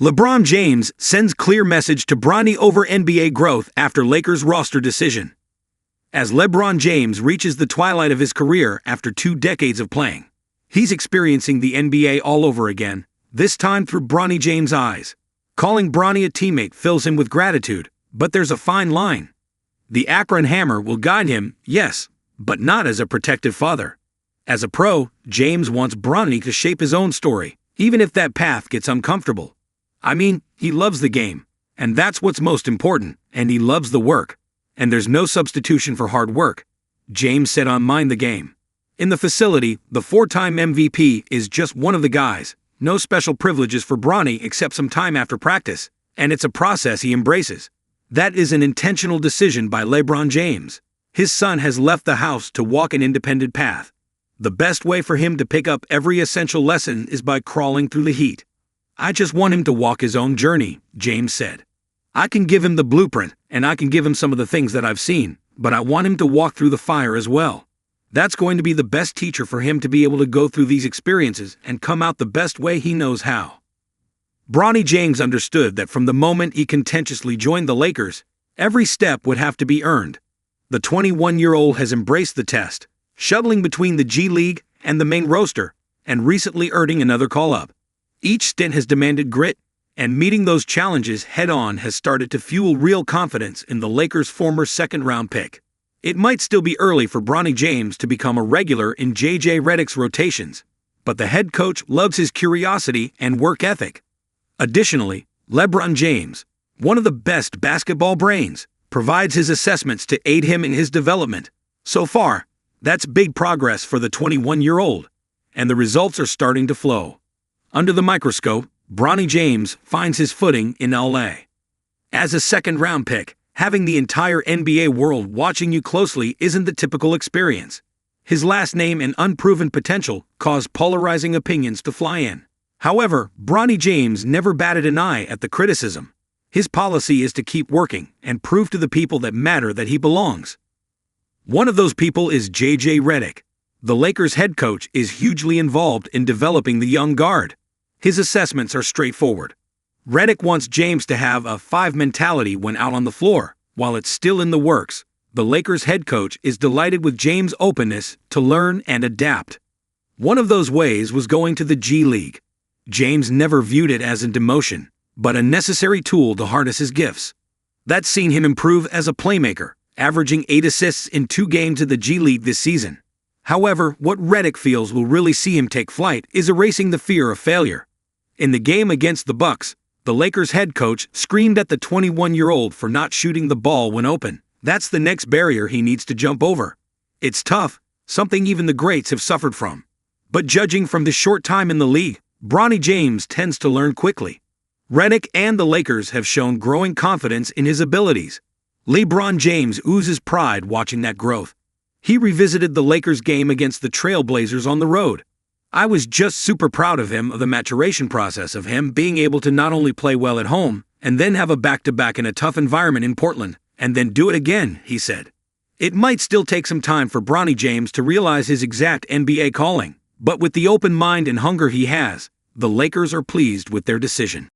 LeBron James sends clear message to Bronny over NBA growth after Lakers roster decision. As LeBron James reaches the twilight of his career after 2 decades of playing, he's experiencing the NBA all over again, this time through Bronny James' eyes. Calling Bronny a teammate fills him with gratitude, but there's a fine line. The Akron Hammer will guide him, yes, but not as a protective father. As a pro, James wants Bronny to shape his own story, even if that path gets uncomfortable. I mean, he loves the game, and that's what's most important, and he loves the work. And there's no substitution for hard work, James said on Mind the Game. In the facility, the 4-time MVP is just one of the guys. No special privileges for Bronny except some time after practice, and it's a process he embraces. That is an intentional decision by LeBron James. His son has left the house to walk an independent path. The best way for him to pick up every essential lesson is by crawling through the heat. I just want him to walk his own journey, James said. I can give him the blueprint, and I can give him some of the things that I've seen, but I want him to walk through the fire as well. That's going to be the best teacher for him to be able to go through these experiences and come out the best way he knows how. Bronny James understood that from the moment he contentiously joined the Lakers, every step would have to be earned. The 21-year-old has embraced the test, shuttling between the G League and the main roster, and recently earning another call-up. Each stint has demanded grit, and meeting those challenges head-on has started to fuel real confidence in the Lakers' former second-round pick. It might still be early for Bronny James to become a regular in J.J. Redick's rotations, but the head coach loves his curiosity and work ethic. Additionally, LeBron James, one of the best basketball brains, provides his assessments to aid him in his development. So far, that's big progress for the 21-year-old, and the results are starting to flow. Under the microscope, Bronny James finds his footing in L.A. As a second-round pick, having the entire NBA world watching you closely isn't the typical experience. His last name and unproven potential cause polarizing opinions to fly in. However, Bronny James never batted an eye at the criticism. His policy is to keep working and prove to the people that matter that he belongs. One of those people is J.J. Redick. The Lakers head coach is hugely involved in developing the young guard. His assessments are straightforward. Redick wants James to have a 5 mentality when out on the floor. While it's still in the works, the Lakers head coach is delighted with James' openness to learn and adapt. One of those ways was going to the G League. James never viewed it as a demotion, but a necessary tool to harness his gifts. That's seen him improve as a playmaker, averaging 8 assists in 2 games in the G League this season. However, what Redick feels will really see him take flight is erasing the fear of failure. In the game against the Bucks, the Lakers head coach screamed at the 21-year-old for not shooting the ball when open. That's the next barrier he needs to jump over. It's tough, something even the greats have suffered from. But judging from the short time in the league, Bronny James tends to learn quickly. Redick and the Lakers have shown growing confidence in his abilities. LeBron James oozes pride watching that growth. He revisited the Lakers game against the Trailblazers on the road. I was just super proud of him, of the maturation process of him being able to not only play well at home, and then have a back-to-back in a tough environment in Portland, and then do it again, he said. It might still take some time for Bronny James to realize his exact NBA calling, but with the open mind and hunger he has, the Lakers are pleased with their decision.